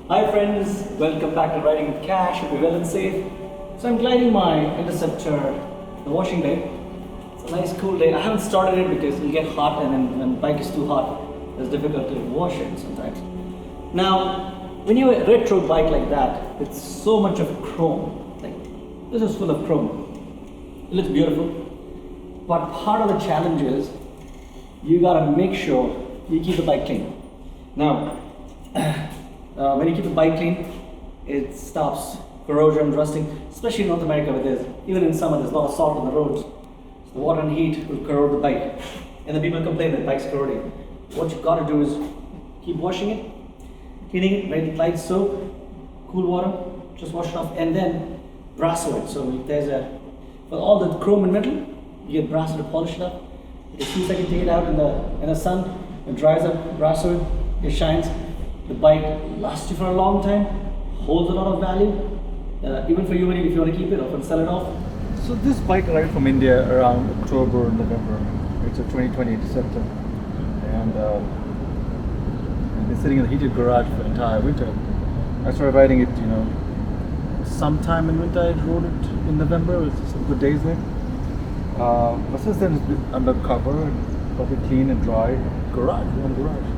Hi friends, welcome back to Riding with Cash. Hope you're well and safe. So I'm gliding my Interceptor, the washing day. It's a nice cool day. I haven't started it because it'll get hot, and then when the bike is too hot, it's difficult to wash it sometimes. Now, when you have a retro bike like that, with so much of chrome, like this is full of chrome. It looks beautiful, but part of the challenge is you gotta make sure you keep the bike clean. Now, when you keep the bike clean, it stops corrosion, rusting, especially in North America where there's, even in summer, there's a lot of salt on the roads. So the water and heat will corrode the bike. And then people complain that the bike's corroding. What you've got to do is keep washing it, cleaning it, with light soap, cool water, just wash it off, and then Brasso it. So if there's for all the chrome and metal, you get Brasso to polish it up. As soon as I can take it out in the sun, it dries up, Brasso it, it shines. The bike lasts you for a long time, holds a lot of value, even for you if you want to keep it or sell it off. So this bike arrived from India around October, November. It's a 2020 Interceptor, and I've been sitting in the heated garage for the entire winter. I started riding it, sometime in winter. I rode it in November. It was some good days there. But since then it's been under cover and got it clean and dry. One garage.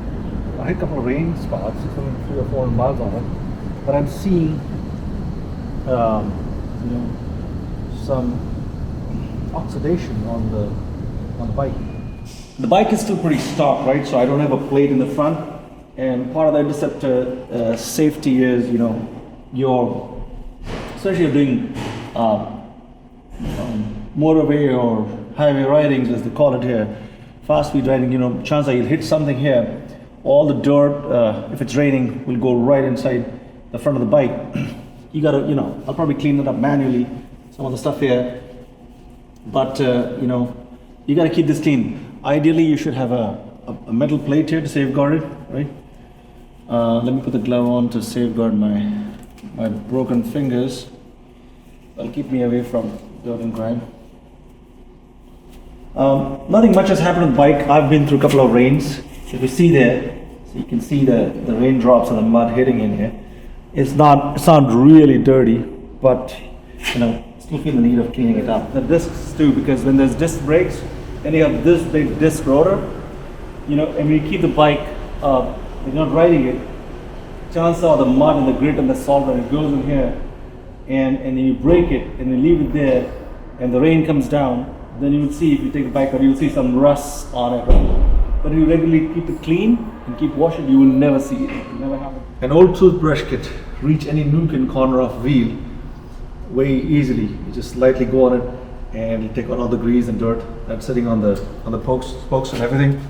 I hit a couple of rain spots, 300 or 400 miles on it, but I'm seeing, some oxidation on the bike. The bike is still pretty stock, right? So I don't have a plate in the front, and part of the Interceptor safety is, especially if you're doing motorway or highway ridings, as they call it here, fast speed riding. Chance that you'll hit something here. All the dirt, if it's raining, will go right inside the front of the bike. You gotta, I'll probably clean it up manually, some of the stuff here. But, you gotta keep this clean. Ideally, you should have a metal plate here to safeguard it, right? Let me put the glove on to safeguard my broken fingers. That'll keep me away from dirt and grime. Nothing much has happened on the bike. I've been through a couple of rains. If you see there, so you can see the raindrops and the mud hitting in here. It's not really dirty, but still feel the need of cleaning it up. The discs too, because when there's disc brakes and you have this big disc rotor, and when you keep the bike up, you're not riding it, chances are the mud and the grit and the salt when it goes in here, and then you break it and you leave it there, and the rain comes down, then you will see, if you take the bike out, you'll see some rust on it. Right? But if you regularly keep it clean and keep washing, you will never see it. It will never happen. An old toothbrush could reach any nook and corner of wheel way easily. You just lightly go on it, and you take out all the grease and dirt that's sitting on the spokes and everything.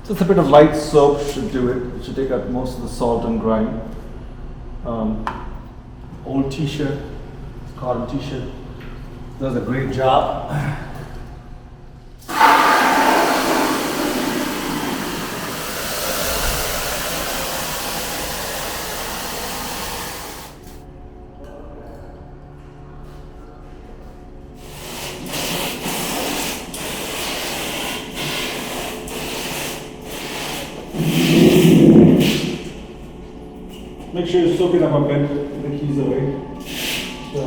Just a bit of light soap should do it. It should take out most of the salt and grime. Old t-shirt, cotton t-shirt, does a great job. Make sure you soak it up a bit, put the keys away. The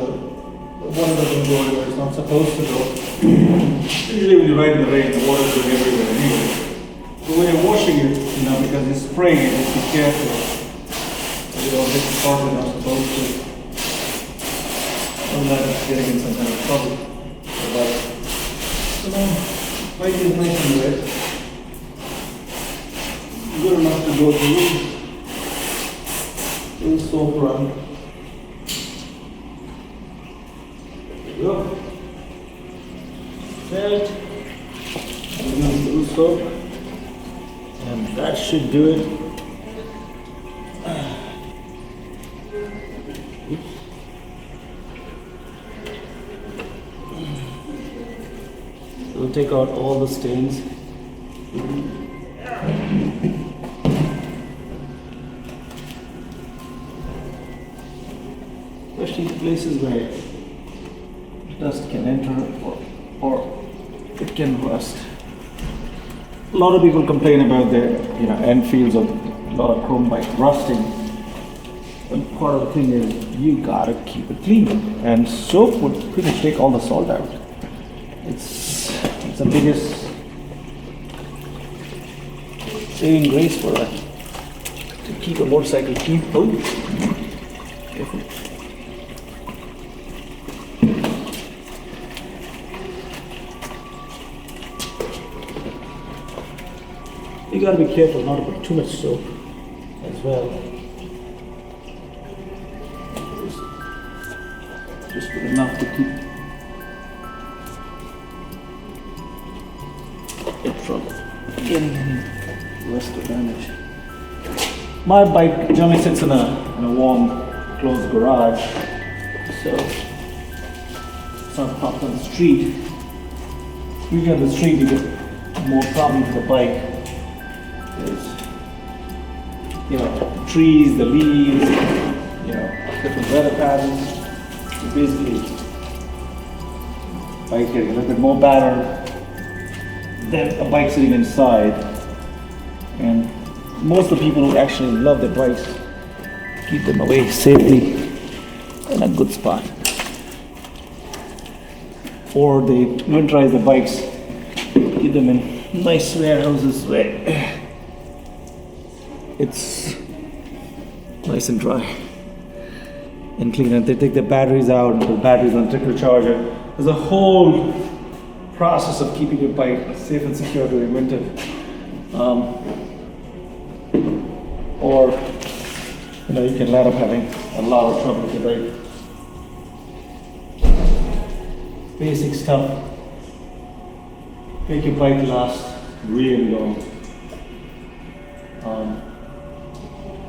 water doesn't go anywhere it's not supposed to go. Usually when you ride in the rain, the water's going everywhere anyway. But when you're washing it, because you're spraying it, just be careful. You don't hit the part you're not supposed to. Otherwise, getting in some kind of trouble. So now, bike is nice and wet. Good enough to go through. In soap run. There we go. Felt. And then blue soap. And that should do it. Oops. We'll take out all the stains. Especially places where dust can enter or it can rust. A lot of people complain about their, Enfields or a lot of chrome bike rusting. But part of the thing is you gotta keep it clean, and soap would pretty much take all the salt out. It's the biggest saving grace for us to keep a motorcycle clean. Oh, careful. You gotta be careful not to put too much soap as well. Just put enough to keep it from getting any rust or damage. My bike generally sits in a warm, closed garage, so it's not parked on the street. Usually on the street you get more problems with the bike. There's, the trees, the leaves, different weather patterns. So basically, bike getting a little bit more battered than a bike sitting inside. And most of the people who actually love their bikes keep them away safely in a good spot. Or they winterize the bikes, keep them in nice warehouses where it's nice and dry and clean. And they take the batteries out and put batteries on a trickle charger. There's a whole process of keeping your bike safe and secure during winter. Or you can end up having a lot of trouble with your bike. Basic stuff. Make your bike last really long.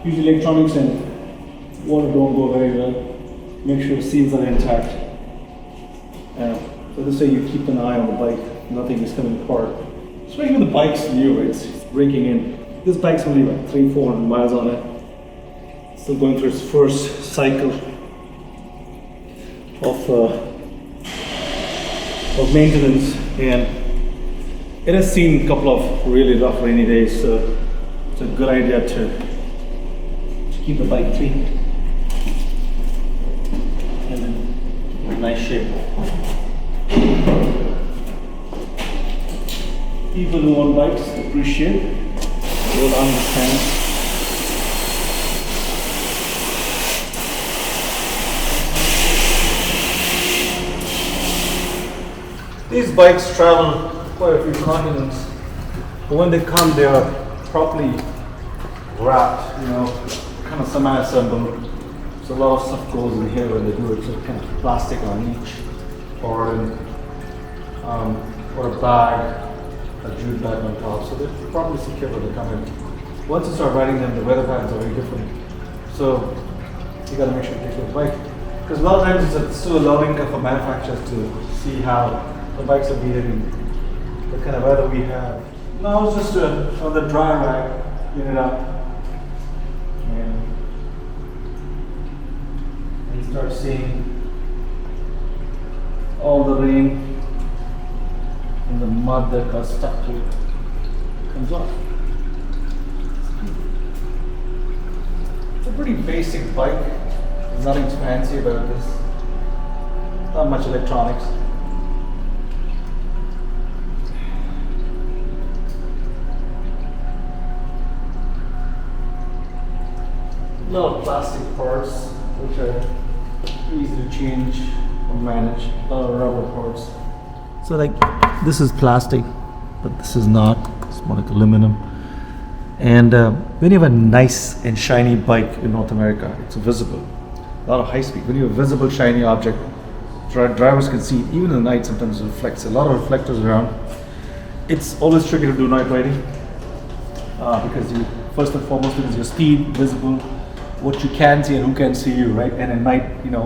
Usually electronics and water don't go very well. Make sure seals are intact. So this way you keep an eye on the bike. Nothing is coming apart. Especially when the bike's new, it's breaking in. This bike's only about 300-400 miles on it. Still going through its first cycle of maintenance, and it has seen a couple of really rough rainy days, so it's a good idea to keep the bike clean and in nice shape. People who own bikes appreciate, they will understand. These bikes travel quite a few continents, but when they come, they are properly wrapped, kind of semi-assembled. So a lot of stuff goes in here when they do it, so kind of plastic on each, or a bag, a jute bag on top. So they're properly secure when they come in. Once you start riding them, the weather patterns are very different. So you got to make sure you take care of the bike, because a lot of times it's still allowing for manufacturers to see how the bikes are behaving, the kind of weather we have. Now it's just on the dry rag, clean it up, and you start seeing all the rain and the mud that got stuck to it comes off. It's a pretty basic bike. There's nothing fancy about this. Not much electronics. A lot of plastic parts which are easy to change or manage. A lot of rubber parts. So this is plastic, but this is not. It's more like aluminum. And when you have a nice and shiny bike in North America, it's visible. A lot of high speed. When you have a visible shiny object, drivers can see it. Even in the night, sometimes it reflects. A lot of reflectors around. It's always tricky to do night riding because you first and foremost because your speed visible, what you can see and who can see you, right? And at night, the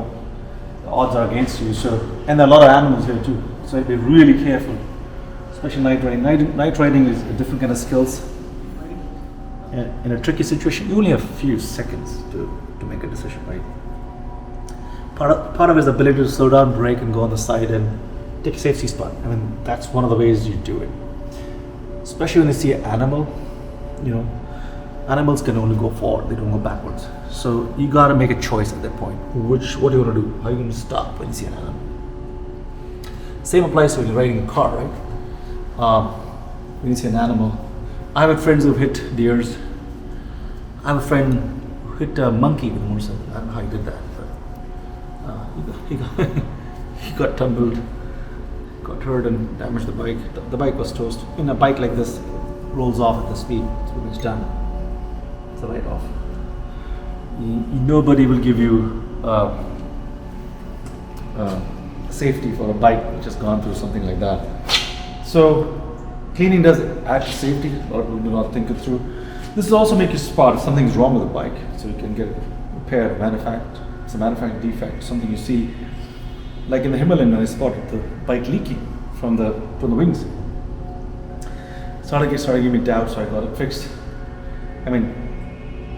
odds are against you. So, and there are a lot of animals here too. So I'd be really careful, especially night riding. Night riding is a different kind of skills. In a tricky situation, you only have a few seconds to make a decision, right? Part of it is the ability to slow down, brake, and go on the side and take a safety spot. I mean, that's one of the ways you do it. Especially when you see an animal, Animals can only go forward, they don't go backwards. So you gotta make a choice at that point. What do you wanna do? How are you gonna stop when you see an animal? Same applies to when you're riding a car, right? When you see an animal. I have friends who've hit deers. I have a friend who hit a monkey with a motorcycle. I don't know how he did that, but he got tumbled, got hurt and damaged the bike. The bike was toast. In a bike like this, rolls off at the speed, it's pretty much done. It's a write-off. Nobody will give you safety for a bike which has gone through something like that. So cleaning does add to safety. A lot of people do not think it through. This will also make you spot if something's wrong with the bike, so you can get it repaired, it's a manufacturing defect, something you see. Like in the Himalayan, when I spotted the bike leaking from the wings. Started giving me doubt, so I got it fixed. I mean,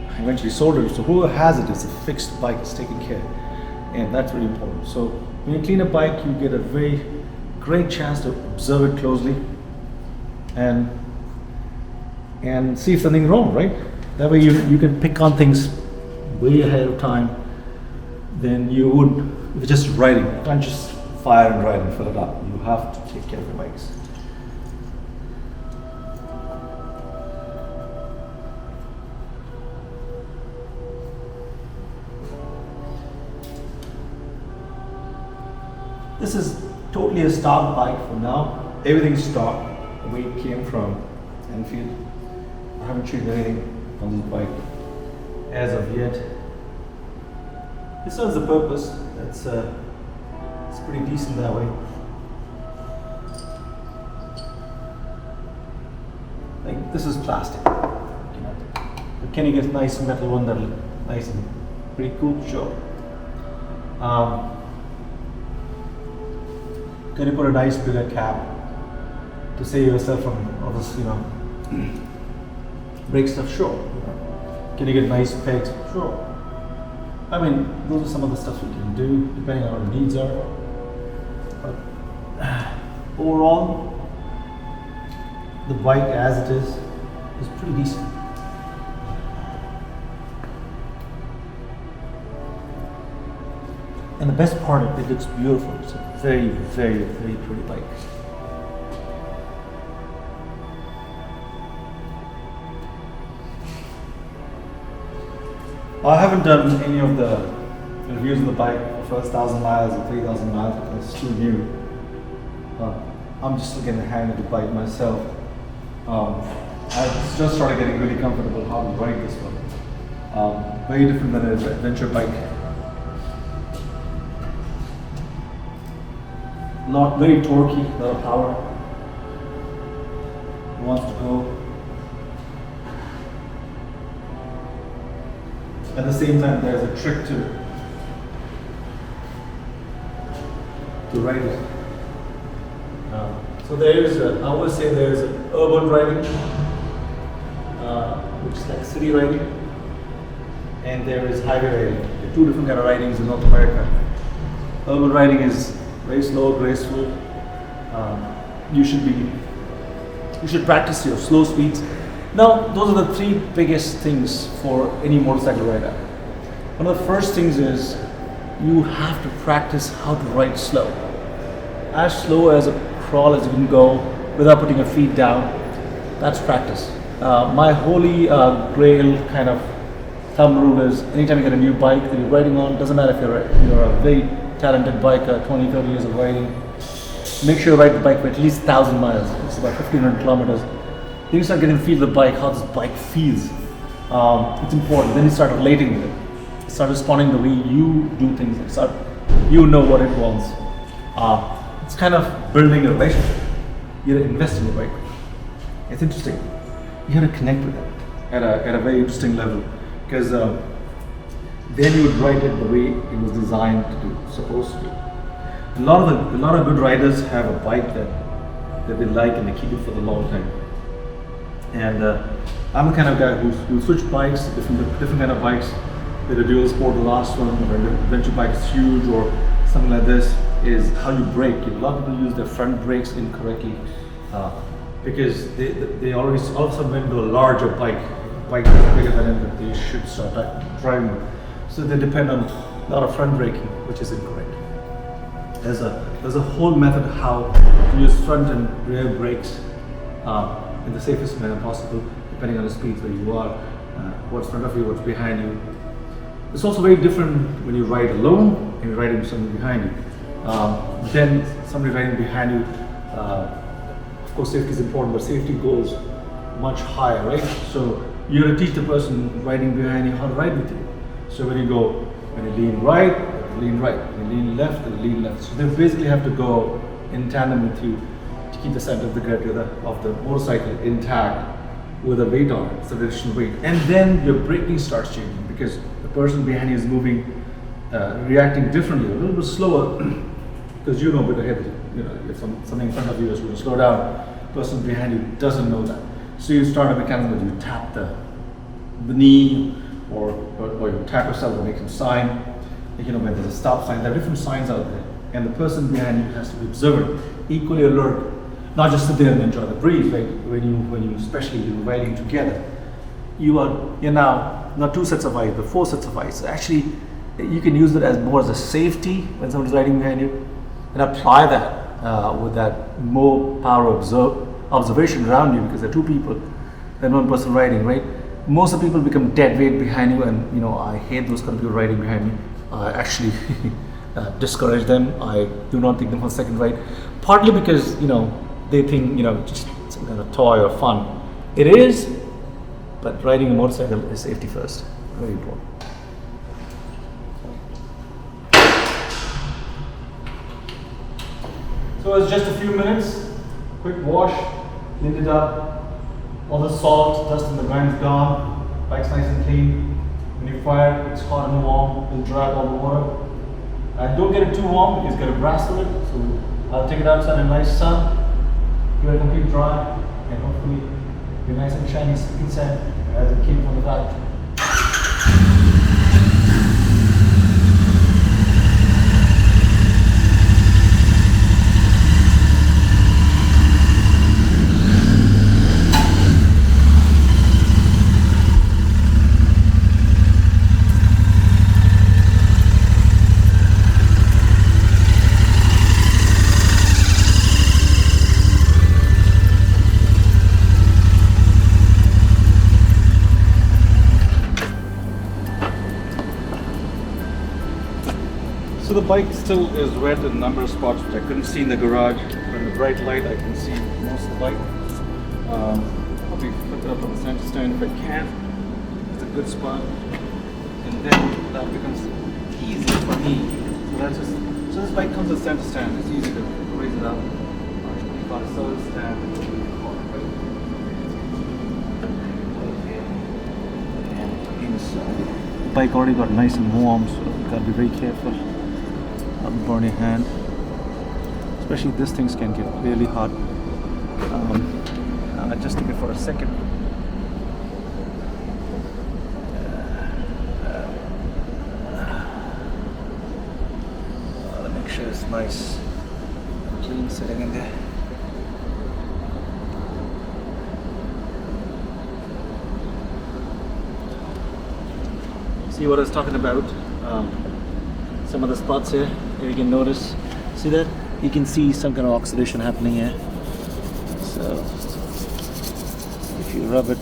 I eventually sold it, so whoever has it is a fixed bike, it's taken care, and that's really important. So when you clean a bike, you get a very great chance to observe it closely and see if something's wrong, right? That way you can pick on things way ahead of time than you would if you're just riding. You can't just fire and ride and fill it up. You have to take care of your bikes. This is totally a stock bike for now. Everything's stock, the way it came from Enfield. I haven't changed anything on this bike as of yet. It serves the purpose. It's pretty decent that way. Like this is plastic. But can you get a nice metal one that'll nice and pretty cool? Sure. Can you put a nice bigger cap to save yourself from all this, brake stuff? Sure. Can you get nice pegs? Sure. I mean, those are some of the stuff you can do depending on what your needs are. But overall, the bike as it is pretty decent. And the best part of it looks beautiful. It's a very, very, very pretty bike. I haven't done any of the reviews of the bike for first 1,000 miles or 3,000 miles because it's too new. I'm just getting the hang of the bike myself. I just started getting really comfortable how to ride this one. Very different than an adventure bike. Very torquey, a lot of power. It wants to go. At the same time, there's a trick to ride it. So there is, I always say there is urban riding, which is like city riding, and there is highway riding. There are two different kind of ridings in North America. Urban riding is very slow, graceful. You should practice your slow speeds. Now, those are the three biggest things for any motorcycle rider. One of the first things is you have to practice how to ride slow. As slow as a crawl as you can go without putting your feet down. That's practice. My holy grail kind of thumb rule is anytime you get a new bike that you're riding on, doesn't matter if you're a very talented biker, 20, 30 years of riding, make sure you ride the bike for at least 1,000 miles. It's about 1,500 kilometers. Then you start getting to feel the bike, how this bike feels. It's important. Then you start relating with it. Start responding the way you do things. You know what it wants. It's kind of building a relationship. You have to invest in your bike. It's interesting. You have to connect with it at a very interesting level, because then you would ride it the way it was designed to do, supposed to do. A lot of good riders have a bike that they like and they keep it for the long time. And I'm the kind of guy who switch bikes, different kind of bikes. With a dual sport, the last one, or an adventure bike is huge, or something like this, is how you brake. A lot of people use their front brakes incorrectly because they always all of a sudden went to a larger bike, bike is bigger than them, that they should start driving. So they depend on a lot of front braking, which is incorrect. There's a whole method how to use front and rear brakes in the safest manner possible, depending on the speeds where you are, what's in front of you, what's behind you. It's also very different when you ride alone and you're riding with somebody behind you. Then somebody riding behind you, of course safety is important, but safety goes much higher, right? So you got to teach the person riding behind you how to ride with you. So when you lean right, lean right. When you lean left, lean left. So they basically have to go in tandem with you to keep the center of the gravity of the motorcycle intact with a weight on it, some additional weight. And then your braking starts changing because the person behind you is moving, reacting differently, a little bit slower, because you know with the head, if something in front of you is going to slow down, the person behind you doesn't know that. So you start a mechanism where you tap the knee or you tap yourself or make some sign. When there's a stop sign, there are different signs out there, and the person behind you has to be observant, equally alert, not just sit there and enjoy the breeze. Right? When you especially you're riding together, you're now not 2 sets of eyes, but 4 sets of eyes. So actually, you can use it as more as a safety when somebody's riding behind you, and apply that with that more power observation around you, because there are 2 people and 1 person riding. Right? Most of the people become dead weight behind you, and I hate those kind of people riding behind me. I actually discourage them. I do not take them for a second ride, partly because they think just some kind of toy or fun. It is, but riding a motorcycle is safety first. Very important. So it's just a few minutes, quick wash, cleaned it up, all the salt, dust in the grind's gone, bike's nice and clean. When you fire, it's hot and warm, it'll drag all the water. Don't get it too warm because it's got a Brasso in it, so I'll take it outside in nice sun, give it a complete dry, and hopefully be nice and shiny, squeaky sand as it came from the back. So the bike still is wet in a number of spots which I couldn't see in the garage. But in the bright light I can see most of the bike. Probably flip it up on the center stand if I can. It's a good spot. And then that becomes easy for me. So this bike comes with center stand. It's easy to raise it up. You've got a solid stand. And inside. The bike already got nice and warm, so you gotta be very careful. Burn your hand, especially these things can get really hot. Adjusting it for a second. Make sure it's nice and clean sitting in there. See what I was talking about? Some of the spots here you can notice. See that? You can see some kind of oxidation happening here. So if you rub it,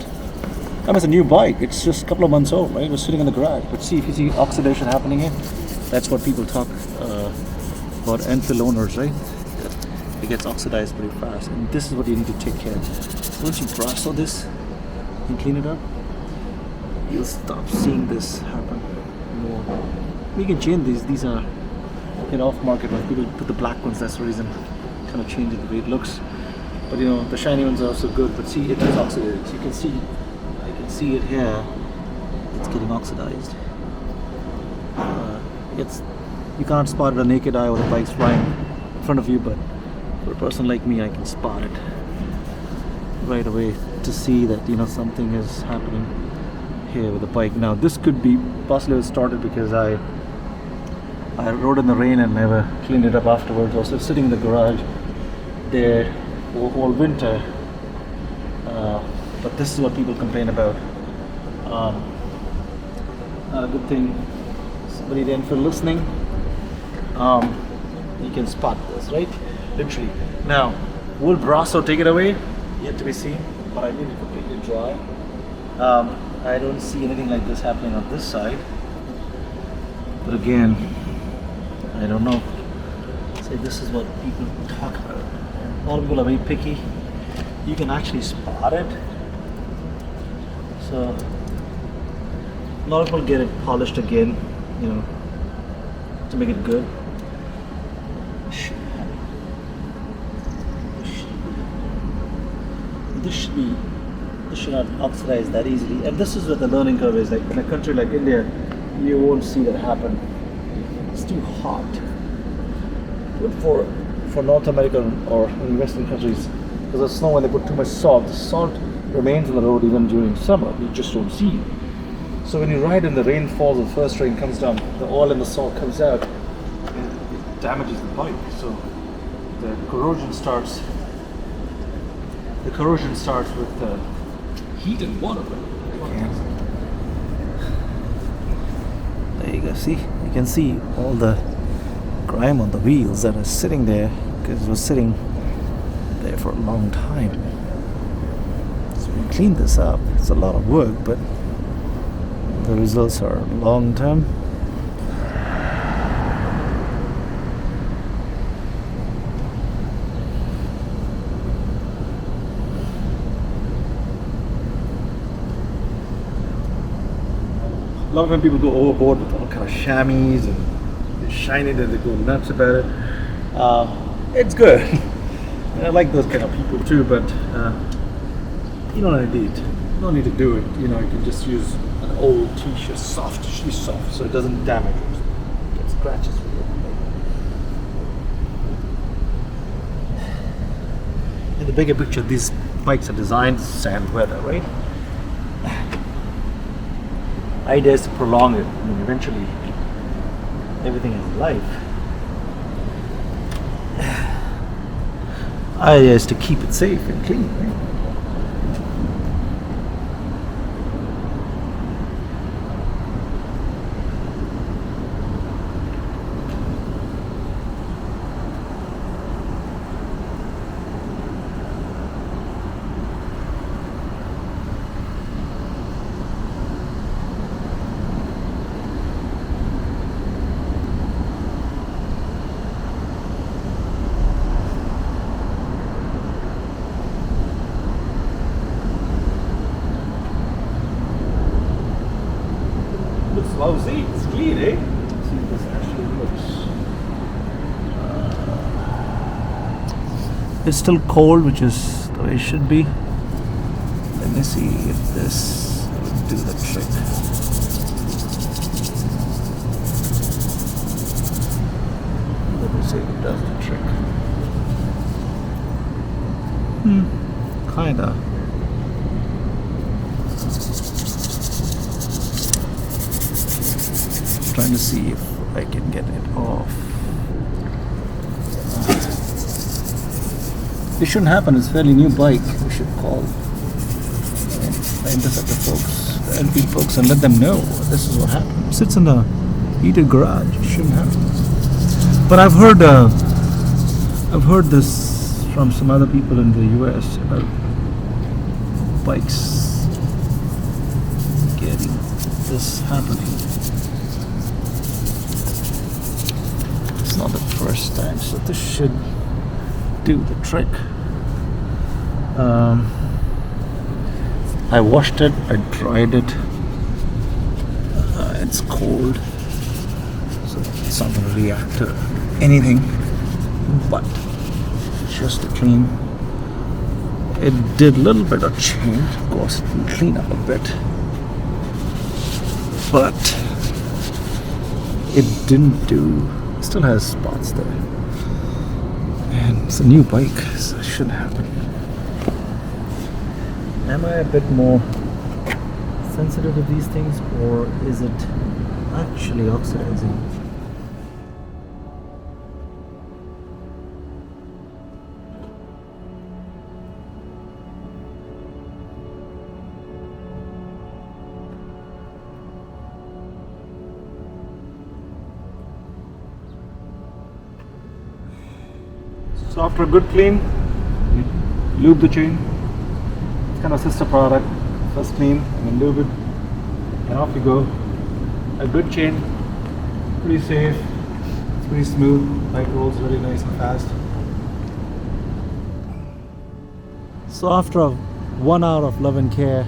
it's a new bike. It's just a couple of months old, right? It was sitting in the garage. But see, if you see oxidation happening here, that's what people talk about Enfield owners, right? It gets oxidized pretty fast, and this is what you need to take care of. So once you Brasso this and clean it up, you'll stop seeing this happen more. We can change these. These are off market. When people put the black ones, that's the reason. Kind of changing the way it looks. But the shiny ones are also good. But see, it is oxidated. So you can see, I can see it here. It's getting oxidized. You can't spot it with a naked eye or the bike's flying in front of you. But for a person like me, I can spot it right away to see that something is happening here with the bike. Now this could be possibly started because I rode in the rain and never cleaned it up afterwards. Also sitting in the garage there all winter. But this is what people complain about. Good thing somebody at Enfield listening. You can spot this, right? Literally. Now, will Brasso take it away? Yet to be seen, but I leave it completely dry. I don't see anything like this happening on this side. But again, I don't know. Say this is what people talk about. A lot of people are very picky. You can actually spot it. So a lot of people get it polished again, you know, to make it good. This should not oxidize that easily. And this is where the learning curve is. Like in a country like India, you won't see that happen. It's too hot. Good for North America or in Western countries, because of snow, when they put too much salt, the salt remains on the road even during summer. You just don't see it. So when you ride and the rain falls, the first rain comes down, the oil and the salt comes out, and it damages the bike. So the corrosion starts. The corrosion starts with heat and water. There you go. See, you can see all the grime on the wheels that are sitting there because it was sitting there for a long time. So we clean this up. It's a lot of work, but the results are long term. A lot of time people go overboard with all kind of chamois and they shine it and they go nuts about it. It's good. I like those kind of people too, but you don't need it. You don't need to do it. You know, you can just use an old t-shirt, soft, so it doesn't damage it. Get scratches for you. In the bigger picture, these bikes are designed sand weather, right? Idea is to prolong it. I mean, eventually, everything is life. Idea is to keep it safe and clean, right? Wow, see, it's clean, eh? See, this actually looks. It's still cold, which is the way it should be. Let me see if this will do the trick. Let me see if it does the trick. Kinda. Trying to see if I can get it off. This shouldn't happen. It's a fairly new bike. We should call the Interceptor folks, the Enfield folks, and let them know this is what happened. It sits in the heated garage. It shouldn't happen. But I've heard this from some other people in the US about bikes getting this happening. Not the first time, so this should do the trick. I washed it, I dried it. It's cold, so it's not going to react to anything, but just to clean. It did a little bit of change, of course, it will clean up a bit, but it didn't do. Still has spots there, and it's a new bike, so it shouldn't happen. Am I a bit more sensitive to these things, or is it actually oxidizing? So after a good clean, you lube the chain. It's kind of a sister product. First clean and then lube it, and off you go. A good chain, pretty safe, it's pretty smooth, bike rolls really nice and fast. So after 1 hour of love and care,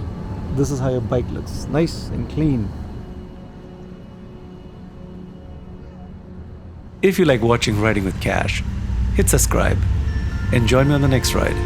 this is how your bike looks, nice and clean. If you like watching Riding with Cash, hit subscribe and join me on the next ride.